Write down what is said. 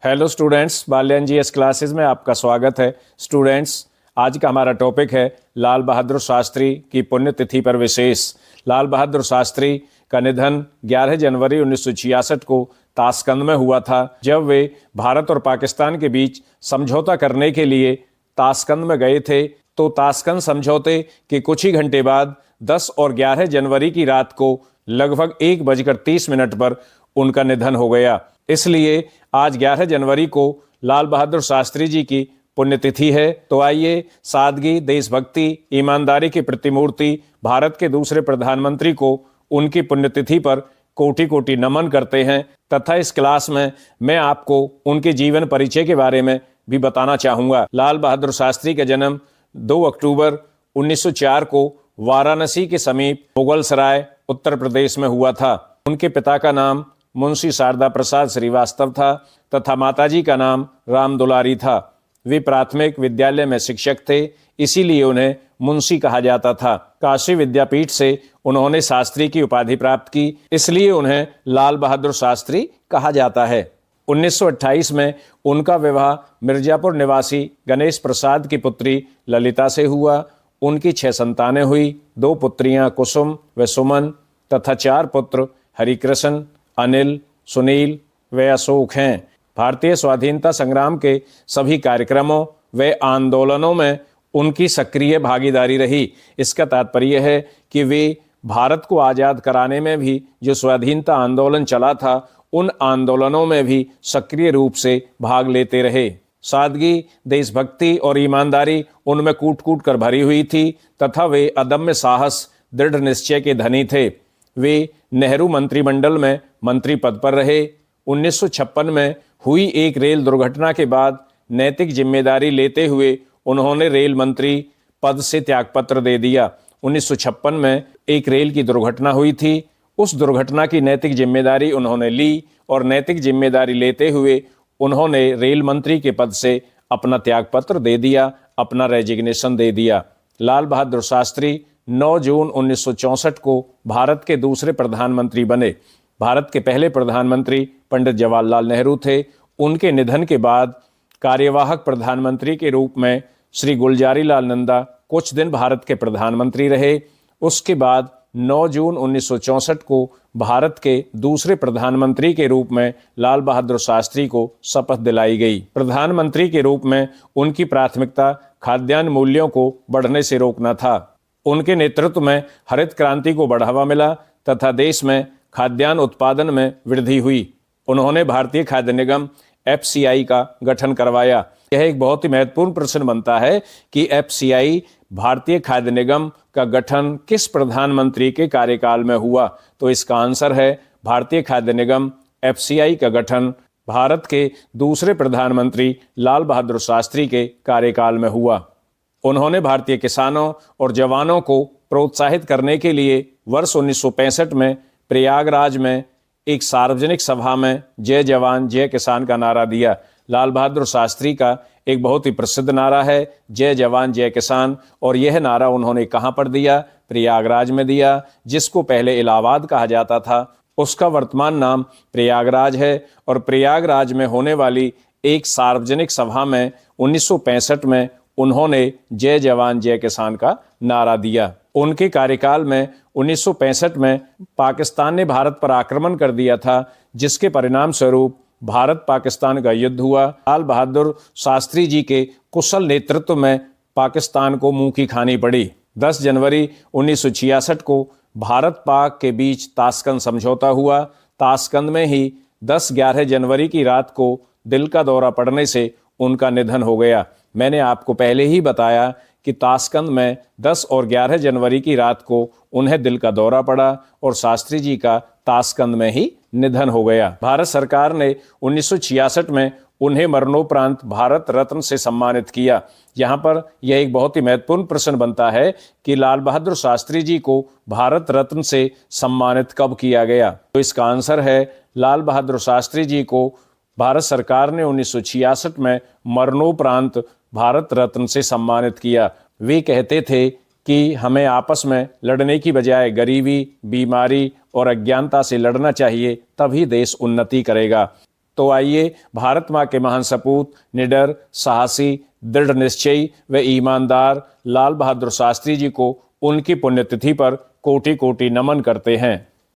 Hello students, Balyan GS classes में आपका स्वागत है। स्टूडेंट्स, आज का हमारा टॉपिक है लाल बहादुर शास्त्री की पुण्यतिथि पर विशेष। लाल बहादुर शास्त्री का निधन 11 जनवरी 1966 को ताशकंद में हुआ था, जब वे भारत और पाकिस्तान के बीच समझौता करने के लिए ताशकंद में गए थे। तो ताशकंद समझौते के कुछ ही घंटे बाद 10 और 11 जनवरी की रात को लगभग 1:30 पर उनका निधन हो गया। इसलिए आज 11 जनवरी को लाल बहादुर शास्त्री जी की पुण्यतिथि है। तो आइए सादगी, देशभक्ति, ईमानदारी की प्रतिमूर्ति भारत के दूसरे प्रधानमंत्री को उनकी पुण्यतिथि पर कोटि कोटि नमन करते हैं तथा इस क्लास में मैं आपको उनके जीवन परिचय के बारे में भी बताना चाहूँगा। लाल बहादुर शास्त्री का जन्म 2 अक्टूबर 1904 को वाराणसी के समीप मुगल सराय, उत्तर प्रदेश में हुआ था। उनके पिता का नाम मुंशी शारदा प्रसाद श्रीवास्तव था तथा माताजी का नाम राम दुलारी था। वे प्राथमिक विद्यालय में शिक्षक थे, इसीलिए उन्हें मुंशी कहा जाता था। काशी विद्यापीठ से उन्होंने शास्त्री की उपाधि प्राप्त की, इसलिए उन्हें लाल बहादुर शास्त्री कहा जाता है। 1928 में उनका विवाह मिर्जापुर निवासी गणेश प्रसाद की पुत्री ललिता से हुआ। उनकी 6 संतानें हुई। 2 पुत्रियां कुसुम व सुमन तथा 4 पुत्र हरिकृष्ण, अनिल, सुनील व अशोक हैं। भारतीय स्वाधीनता संग्राम के सभी कार्यक्रमों व आंदोलनों में उनकी सक्रिय भागीदारी रही। इसका तात्पर्य है कि वे भारत को आज़ाद कराने में भी जो स्वाधीनता आंदोलन चला था, उन आंदोलनों में भी सक्रिय रूप से भाग लेते रहे। सादगी, देशभक्ति और ईमानदारी उनमें कूट कूट कर भरी हुई थी तथा वे अदम्य साहस, दृढ़ निश्चय के धनी थे। वे नेहरू मंत्रिमंडल में मंत्री पद पर रहे। 1956 में हुई एक रेल दुर्घटना के बाद नैतिक जिम्मेदारी लेते हुए उन्होंने रेल मंत्री पद से त्यागपत्र दे दिया। 1956 में एक रेल की दुर्घटना हुई थी। उस दुर्घटना की नैतिक जिम्मेदारी उन्होंने ली और नैतिक जिम्मेदारी लेते हुए उन्होंने रेल मंत्री के पद से अपना त्यागपत्र दे दिया, अपना रेजिग्नेशन दे दिया। लाल बहादुर शास्त्री 9 जून 1964 को भारत के दूसरे प्रधानमंत्री बने। भारत के पहले प्रधानमंत्री पंडित जवाहरलाल नेहरू थे। उनके निधन के बाद कार्यवाहक प्रधानमंत्री के रूप में श्री गुलजारी लाल नंदा कुछ दिन भारत के प्रधानमंत्री रहे। उसके बाद 9 जून 1964 को भारत के दूसरे प्रधानमंत्री के रूप में लाल बहादुर शास्त्री को शपथ दिलाई गई। प्रधानमंत्री के रूप में उनकी प्राथमिकता खाद्यान्न मूल्यों को बढ़ने से रोकना था। उनके नेतृत्व में हरित क्रांति को बढ़ावा मिला तथा देश में खाद्यान्न उत्पादन में वृद्धि हुई। उन्होंने भारतीय खाद्य निगम FCI का गठन करवाया। यह एक बहुत ही महत्वपूर्ण प्रश्न बनता है कि FCI भारतीय खाद्य निगम का गठन किस प्रधानमंत्री के कार्यकाल में हुआ। तो इसका आंसर है भारतीय खाद्य निगम FCI का गठन भारत के दूसरे प्रधानमंत्री लाल बहादुर शास्त्री के कार्यकाल में हुआ। उन्होंने भारतीय किसानों और जवानों को प्रोत्साहित करने के लिए वर्ष 1965 में प्रयागराज में एक सार्वजनिक सभा में जय जवान जय किसान का नारा दिया। लाल बहादुर शास्त्री का एक बहुत ही प्रसिद्ध नारा है जय जवान जय किसान, और यह नारा उन्होंने कहाँ पर दिया? प्रयागराज में दिया, जिसको पहले इलाहाबाद कहा जाता था। उसका वर्तमान नाम प्रयागराज है और प्रयागराज में होने वाली एक सार्वजनिक सभा में 1965 में उन्होंने जय जवान जय किसान का नारा दिया। उनके कार्यकाल में 1965 में पाकिस्तान ने भारत पर आक्रमण कर दिया था, जिसके परिणाम स्वरूप भारत पाकिस्तान का युद्ध हुआ। लाल बहादुर शास्त्री जी के कुशल नेतृत्व में पाकिस्तान को मुंह की खानी पड़ी। 10 जनवरी 1966 को भारत पाक के बीच ताशकंद समझौता हुआ। ताशकंद में ही 10-11 जनवरी की रात को दिल का दौरा पड़ने से उनका निधन हो गया। मैंने आपको पहले ही बताया कि ताशकंद में 10 और 11 जनवरी की रात को उन्हें दिल का दौरा पड़ा और शास्त्री जी का ताशकंद में ही निधन हो गया। भारत सरकार ने 1966 में उन्हें मरणोपरांत भारत रत्न से सम्मानित किया। यहाँ पर यह एक बहुत ही महत्वपूर्ण प्रश्न बनता है कि लाल बहादुर शास्त्री जी को भारत रत्न से सम्मानित कब किया गया? तो इसका आंसर है लाल बहादुर शास्त्री जी को भारत सरकार ने 1966 में मरणोपरांत भारत रत्न से सम्मानित किया। वे कहते थे कि हमें आपस में लड़ने की बजाय गरीबी, बीमारी और अज्ञानता से लड़ना चाहिए, तभी देश उन्नति करेगा। तो आइए भारत माँ के महान सपूत, निडर, साहसी, दृढ़ निश्चयी व ईमानदार लाल बहादुर शास्त्री जी को उनकी पुण्यतिथि पर कोटि कोटि नमन करते हैं।